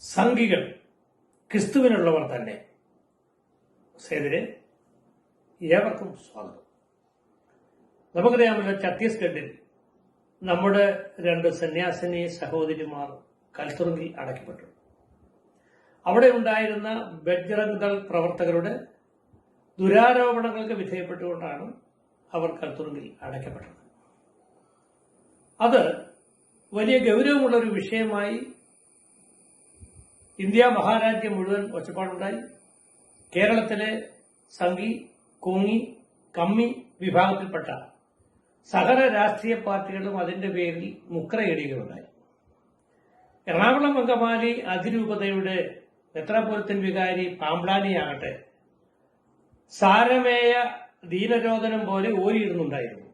സംഘികൾ ക്രിസ്തുവിനുള്ളവർ തന്നെ. സേവരെ ഏവർക്കും സ്വാഗതം. നമുക്കറിയാമല്ലോ, ഛത്തീസ്ഗഡിൽ നമ്മുടെ 2 സന്യാസിനി സഹോദരിമാർ കൽത്തുറുങ്കിൽ അടയ്ക്കപ്പെട്ടു. അവിടെ ഉണ്ടായിരുന്ന ബജ്രംഗ് ദൾ പ്രവർത്തകരുടെ ദുരാരോപണങ്ങൾക്ക് വിധേയപ്പെട്ടുകൊണ്ടാണ് അവർ കൽത്തുറുങ്കിൽ അടയ്ക്കപ്പെട്ടത്. അത് വലിയ ഗൗരവമുള്ള ഒരു വിഷയമായി ഇന്ത്യ മഹാരാജ്യം മുഴുവൻ ഒച്ചപ്പാടുണ്ടായി. കേരളത്തിലെ സംഘി, കോങ്ങി, കമ്മി വിഭാഗത്തിൽപ്പെട്ട സകല രാഷ്ട്രീയ പാർട്ടികളും അതിന്റെ പേരിൽ മുക്രയിടുകയുണ്ടായി. എറണാകുളം അങ്കമാലി അതിരൂപതയുടെ മെത്രാപ്പൊലീത്തൻ വികാരി പാമ്പ്ലാനിയാകട്ടെ സാരമേയ ദീനരോധനം പോലെ ഓരിയിടുന്നുണ്ടായിരുന്നു.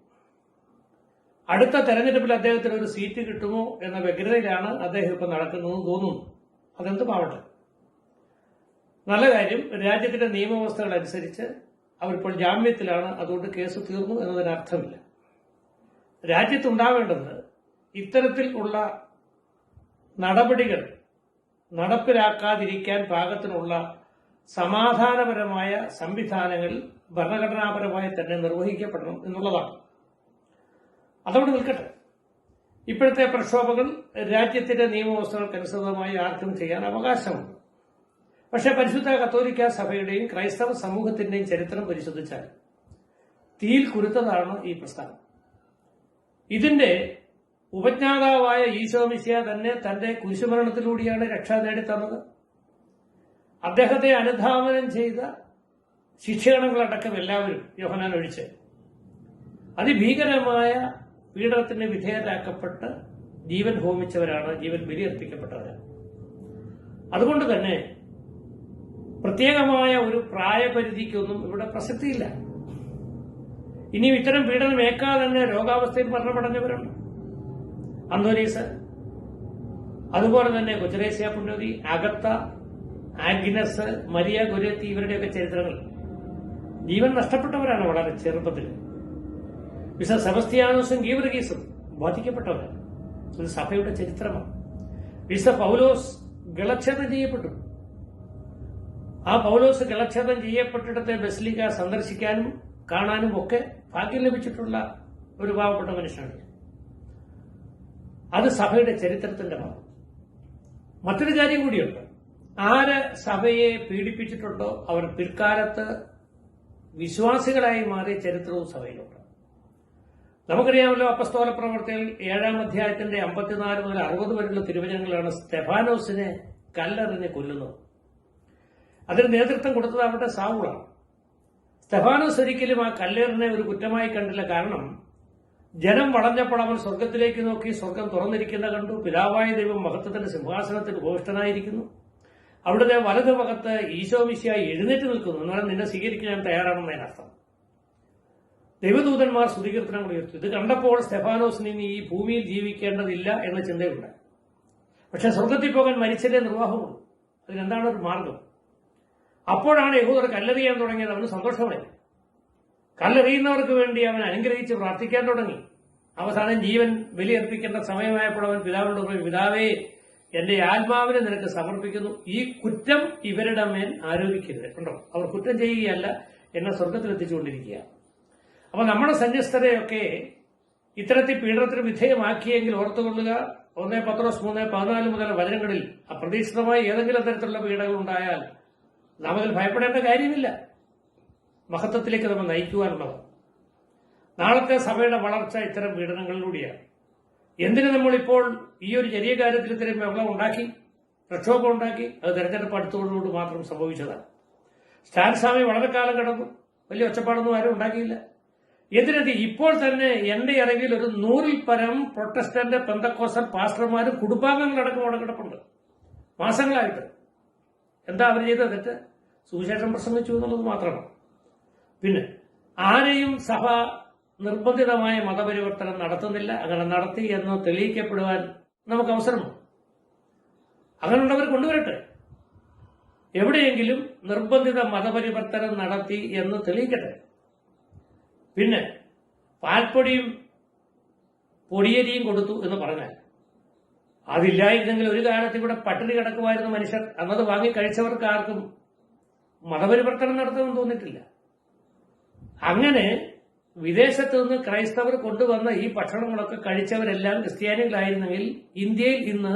അടുത്ത തെരഞ്ഞെടുപ്പിൽ അദ്ദേഹത്തിന് ഒരു സീറ്റ് കിട്ടുമോ എന്ന വ്യഗ്രതയിലാണ് അദ്ദേഹം ഇപ്പം നടക്കുന്നതെന്ന് തോന്നുന്നു. അതെന്തുമാവട്ടെ, നല്ല കാര്യം. രാജ്യത്തിന്റെ നിയമവ്യവസ്ഥകൾ അനുസരിച്ച് അവരിപ്പോൾ ജാമ്യത്തിലാണ്. അതുകൊണ്ട് കേസ് തീർന്നു എന്നതിനർത്ഥമില്ല. രാജ്യത്തുണ്ടാവേണ്ടത് ഇത്തരത്തിൽ ഉള്ള നടപടികൾ നടപ്പിലാക്കാതിരിക്കാൻ പാകത്തിനുള്ള സമാധാനപരമായ സംവിധാനങ്ങൾ ഭരണഘടനാപരമായി തന്നെ നിർവഹിക്കപ്പെടണം എന്നുള്ളതാണ്. അതവിടെ നിൽക്കട്ടെ. ഇപ്പോഴത്തെ പ്രക്ഷോഭങ്ങൾ രാജ്യത്തിന്റെ നിയമവ്യവസ്ഥകൾക്കനുസൃതമായി ആർക്കും ചെയ്യാൻ അവകാശമുണ്ട്. പക്ഷെ പരിശുദ്ധ കത്തോലിക്ക സഭയുടെയും ക്രൈസ്തവ സമൂഹത്തിന്റെയും ചരിത്രം പരിശോധിച്ചാൽ തീയിൽ കുരുത്തതാണ് ഈ പ്രസ്ഥാനം. ഇതിന്റെ ഉപജ്ഞാതാവായ ഈശോമിശിഹ തന്നെ തന്റെ കുരിശുമരണത്തിലൂടെയാണ് രക്ഷ നേടിത്തന്നത്. അദ്ദേഹത്തെ അനുധാവനം ചെയ്ത ശിക്ഷകണങ്ങളടക്കം എല്ലാവരും, യോഹന്നാൻ ഒഴിച്ച്, അതിഭീകരമായ പീഡനത്തിന് വിധേയരാക്കപ്പെട്ട് ജീവൻ ഹോമിച്ചവരാണ്, ജീവൻ ബലിയർപ്പിക്കപ്പെട്ടവരാണ്. അതുകൊണ്ട് തന്നെ പ്രത്യേകമായ ഒരു പ്രായപരിധിക്കൊന്നും ഇവിടെ പ്രസക്തിയില്ല. ഇനിയും ഇത്തരം പീഡനം ഏക്കാതെ തന്നെ രോഗാവസ്ഥയിൽ മരണമടഞ്ഞവരുണ്ട്. അന്തോനീസ്, അതുപോലെ തന്നെ കൊച്ചുരേസ്യ പുണ്യവതി, അഗത്ത, ആഗ്നസ്, മരിയ ഗുരത്തി, ഇവരുടെയൊക്കെ ചരിത്രങ്ങൾ ജീവൻ നഷ്ടപ്പെട്ടവരാണ് വളരെ ചെറുപ്പത്തിൽ. വിശുദ്ധ സെബസ്ത്യാനോസും ഗീവർഗീസും ബാധിക്കപ്പെട്ടവരാണ്. ഇത് സഭയുടെ ചരിത്രമാണ്. വിശുദ്ധ പൗലോസ് ഗളച്ഛേദം ചെയ്യപ്പെട്ടു. ആ പൗലോസ് ഗളച്ഛേദം ചെയ്യപ്പെട്ടിടത്തെ ബസിലിക്ക സന്ദർശിക്കാനും കാണാനും ഒക്കെ ഭാഗ്യം ലഭിച്ചിട്ടുള്ള ഒരു പാവപ്പെട്ട മനുഷ്യനാണ്. അത് സഭയുടെ ചരിത്രത്തിന്റെ ഭാഗം. മറ്റൊരു കാര്യം കൂടിയുണ്ട്. ആര് സഭയെ പീഡിപ്പിച്ചിട്ടുണ്ടോ അവർ പിൽക്കാലത്ത് വിശ്വാസികളായി മാറിയ ചരിത്രവും സഭയിലുണ്ട്. നമുക്കറിയാമല്ലോ, അപ്പസ്തോല പ്രവർത്തികൾ 7-ാം അധ്യായത്തിന്റെ 54 മുതൽ 60 വരെയുള്ള തിരുവചനങ്ങളാണ് സ്തെഫാനോസിനെ കല്ലെറിഞ്ഞ് കൊല്ലുന്നത്. അതിന് നേതൃത്വം കൊടുത്തത് അവിടെ സാവൂളാണ്. സ്തെഫാനോസ് ഒരിക്കലും ആ കല്ലേറിനെ ഒരു കുറ്റമായി കണ്ടില്ല. കാരണം ജനം വളഞ്ഞപ്പോൾ അവൻ സ്വർഗത്തിലേക്ക് നോക്കി, സ്വർഗം തുറന്നിരിക്കുന്ന കണ്ടു. പിതാവായ ദൈവം മഹത്വത്തിന്റെ സിംഹാസനത്തിൽ ഉപവിഷ്ടനായിരിക്കുന്നു. അവിടുത്തെ വലതുഭാഗത്ത് ഈശോമിശിഹ എഴുന്നേറ്റ് നിൽക്കുന്നു. എന്നാലും നിന്നെ സ്വീകരിക്കാൻ ഞാൻ തയ്യാറാണെന്നതിനർത്ഥം. ദൈവദൂതന്മാർ സ്തുതികീർത്തനം ഉയർത്തി. ഇത് കണ്ടപ്പോൾ സ്തെഫാനോസിന് ഇനി ഈ ഭൂമിയിൽ ജീവിക്കേണ്ടതില്ല എന്ന ചിന്തയുണ്ട്. പക്ഷെ സ്വർഗത്തിൽ പോകാൻ മരിച്ചല്ലേ നിർവാഹമുള്ളൂ. അതിനെന്താണ് ഒരു മാർഗം? അപ്പോഴാണ് യഹൂദർ കല്ലെറിയാൻ തുടങ്ങിയത്. അവന് സന്തോഷമായി. കല്ലെറിയുന്നവർക്ക് വേണ്ടി അവൻ അനുഗ്രഹിച്ച് പ്രാർത്ഥിക്കാൻ തുടങ്ങി. അവസാനം ജീവൻ ബലിയർപ്പിക്കേണ്ട സമയമായപ്പോൾ അവൻ പിതാവിനോട് പറഞ്ഞു, പിതാവേ, എന്റെ ആത്മാവിനെ നിനക്ക് സമർപ്പിക്കുന്നു. ഈ കുറ്റം ഇവരുടെ മേൽ ആരോപിക്കരുത്. കണ്ടോ, അവർ കുറ്റം ചെയ്യുകയല്ല, എന്നെ സ്വർഗത്തിലെത്തിച്ചുകൊണ്ടിരിക്കുക. അപ്പൊ നമ്മുടെ സന്യസ്തരെയൊക്കെ ഇത്തരത്തിൽ പീഡനത്തിന് വിധേയമാക്കിയെങ്കിൽ ഓർത്തുകൊള്ളുക, 1 പത്രോസ് 3:14 മുതൽ വചനങ്ങളിൽ അപ്രതീക്ഷിതമായി ഏതെങ്കിലും തരത്തിലുള്ള പീഡനങ്ങൾ ഉണ്ടായാൽ നാം അതിൽ ഭയപ്പെടേണ്ട കാര്യമില്ല. മഹത്വത്തിലേക്ക് നമ്മൾ നയിക്കുവാനുള്ളത്. നാളത്തെ സഭയുടെ വളർച്ച ഇത്തരം പീഡനങ്ങളിലൂടെയാണ്. എന്തിനു നമ്മളിപ്പോൾ ഈ ഒരു ചെറിയ കാര്യത്തിൽ ഇത്തരം ബഹളം ഉണ്ടാക്കി, പ്രക്ഷോഭം ഉണ്ടാക്കി? അത് തെരഞ്ഞെടുപ്പ് അടുത്തോടുകൂടി മാത്രം സംഭവിച്ചതാണ്. സ്റ്റാൻ സ്വാമി വളരെ കാലം കിടന്നു, വലിയ ഒച്ചപ്പാടൊന്നും ആരും ഉണ്ടാക്കിയില്ല. എന്തിനത് ഇപ്പോൾ തന്നെ എന്റെ അറിവിൽ ഒരു 100-ൽ പരം പ്രൊട്ടസ്റ്റന്റ് പെന്തക്കോസ്റ്റൽ പാസ്റ്റർമാരും കുടുംബാംഗങ്ങളടക്കം അവിടെ കിടപ്പുണ്ട് മാസങ്ങളായിട്ട്. എന്താ അവർ ചെയ്തത്? തെറ്റ് സുവിശേഷം പ്രസംഗിച്ചു എന്നുള്ളത് മാത്രമാണ്. പിന്നെ ആരെയും സഭ നിർബന്ധിതമായ മതപരിവർത്തനം നടത്തുന്നില്ല. അങ്ങനെ നടത്തി എന്ന് തെളിയിക്കപ്പെടുവാൻ നമുക്ക് അവസരമുണ്ട്. അങ്ങനെയുള്ളവർ കൊണ്ടുവരട്ടെ. എവിടെയെങ്കിലും നിർബന്ധിത മതപരിവർത്തനം നടത്തി എന്ന് തെളിയിക്കട്ടെ. പിന്നെ പാൽപ്പൊടിയും പൊടിയരിയും കൊടുത്തു എന്ന് പറഞ്ഞാൽ അതില്ലായിരുന്നെങ്കിൽ ഒരു കാലത്ത് ഇവിടെ പട്ടിണി കിടക്കുമായിരുന്ന മനുഷ്യർ അന്നത് വാങ്ങി കഴിച്ചവർക്ക് ആർക്കും മതപരിവർത്തനം നടത്തുമെന്ന് തോന്നിയിട്ടില്ല. അങ്ങനെ വിദേശത്ത് നിന്ന് ക്രൈസ്തവർ കൊണ്ടുവന്ന ഈ ഭക്ഷണങ്ങളൊക്കെ കഴിച്ചവരെല്ലാം ക്രിസ്ത്യാനികളായിരുന്നെങ്കിൽ ഇന്ത്യയിൽ ഇന്ന്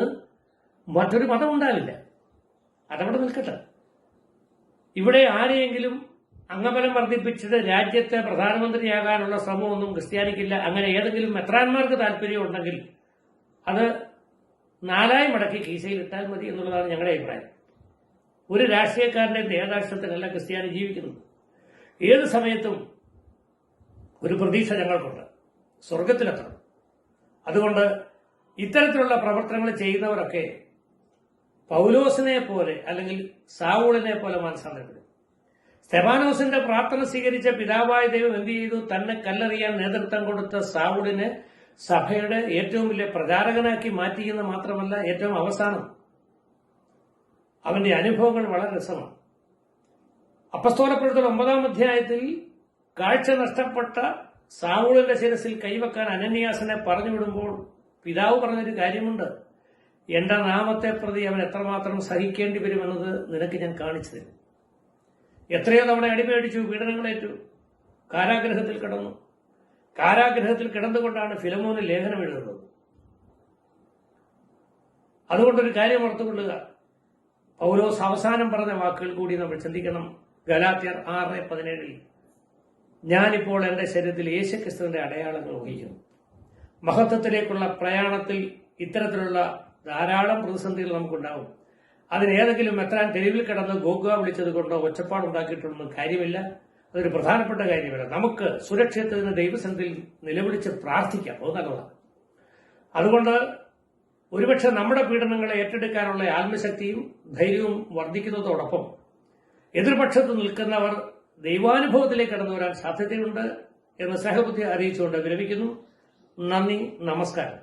മറ്റൊരു മതം ഉണ്ടാവില്ല. അതവിടെ നിൽക്കട്ടെ. ഇവിടെ ആരെയെങ്കിലും അംഗബലം വർദ്ധിപ്പിച്ചിട്ട് രാജ്യത്തെ പ്രധാനമന്ത്രിയാകാനുള്ള ശ്രമമൊന്നും ക്രിസ്ത്യാനിക്കില്ല. അങ്ങനെ ഏതെങ്കിലും മെത്രാന്മാർക്ക് താല്പര്യമുണ്ടെങ്കിൽ അത് 4 മടക്കി കീശയിൽ ഇട്ടാൽ മതി എന്നുള്ളതാണ് ഞങ്ങളുടെ അഭിപ്രായം. ഒരു രാഷ്ട്രീയക്കാരന്റെ നേതാക്ഷിത്വത്തിലല്ല ക്രിസ്ത്യാനി ജീവിക്കുന്നത്. ഏത് സമയത്തും ഒരു പ്രതീക്ഷ ഞങ്ങൾക്കുണ്ട്, സ്വർഗത്തിലെത്തണം. അതുകൊണ്ട് ഇത്തരത്തിലുള്ള പ്രവർത്തനങ്ങൾ ചെയ്യുന്നവരൊക്കെ പൗലോസിനെ പോലെ അല്ലെങ്കിൽ സാവൂളിനെ പോലെ മാനസാന്തരപ്പെടും. സ്തെഫാനോസിന്റെ പ്രാർത്ഥന സ്വീകരിച്ച പിതാവായ ദൈവം എന്ത് ചെയ്തു? തന്നെ കല്ലെറിയാൻ നേതൃത്വം കൊടുത്ത സാവൂളിനെ സഭയുടെ ഏറ്റവും വലിയ പ്രചാരകനാക്കി മാറ്റിയെന്ന് മാത്രമല്ല, ഏറ്റവും അവസാനം അവന്റെ അനുഭവങ്ങൾ വളരെ രസമാണ്. അപ്പസ്തോലപ്രവൃത്തികൾ 9-ാം അധ്യായത്തിൽ കാഴ്ച നഷ്ടപ്പെട്ട സാവൂളിന്റെ ശിരസിൽ കൈവെക്കാൻ അനന്യാസിനെ പറഞ്ഞുവിടുമ്പോൾ പിതാവ് പറഞ്ഞൊരു കാര്യമുണ്ട്: എന്റെ നാമത്തെ പ്രതി അവൻ എത്രമാത്രം സഹിക്കേണ്ടി വരുമെന്നത് നിനക്ക് ഞാൻ കാണിച്ചു തരും. എത്രയോ തവണ അടിമേടിച്ചു, പീഡനങ്ങളേറ്റു, കാരാഗ്രഹത്തിൽ കിടന്നു. കാരാഗ്രഹത്തിൽ കിടന്നുകൊണ്ടാണ് ഫിലമോന് ലേഖനം എഴുതുന്നത്. അതുകൊണ്ടൊരു കാര്യം ഓർത്തുകൊള്ളുക, പൗലോസ് അവസാനം പറഞ്ഞ വാക്കുകൾ കൂടി നമ്മൾ ചിന്തിക്കണം. ഗലാത്യർ 6:17 ഞാനിപ്പോൾ എന്റെ ശരീരത്തിൽ യേശുക്രിസ്തുവിന്റെ അടയാളങ്ങൾ വഹിക്കുന്നു. മഹത്വത്തിലേക്കുള്ള പ്രയാണത്തിൽ ഇത്തരത്തിലുള്ള ധാരാളം പ്രതിസന്ധികൾ നമുക്കുണ്ടാവും. അതിനേതെങ്കിലും മെത്രാൻ തെരുവിൽ കിടന്ന് ഗോഗ വിളിച്ചത് കൊണ്ടോ ഒച്ചപ്പാടുണ്ടാക്കിയിട്ടൊന്നും കാര്യമില്ല. അതൊരു പ്രധാനപ്പെട്ട കാര്യമല്ല. നമുക്ക് സുരക്ഷിതത്തിന് ദൈവസന്നിധിയിൽ നിലവിളിച്ച് പ്രാർത്ഥിക്കാം, അത് നല്ലതാണ്. അതുകൊണ്ട് ഒരുപക്ഷെ നമ്മുടെ പീഡനങ്ങളെ ഏറ്റെടുക്കാനുള്ള ആത്മശക്തിയും ധൈര്യവും വർദ്ധിക്കുന്നതോടൊപ്പം എതിർപക്ഷത്ത് നിൽക്കുന്നവർ ദൈവാനുഭവത്തിലേക്ക് കടന്നു വരാൻ സാധ്യതയുണ്ട് എന്ന് സ്നേഹബുദ്ധി അറിയിച്ചുകൊണ്ട് വിരമിക്കുന്നു. നന്ദി, നമസ്കാരം.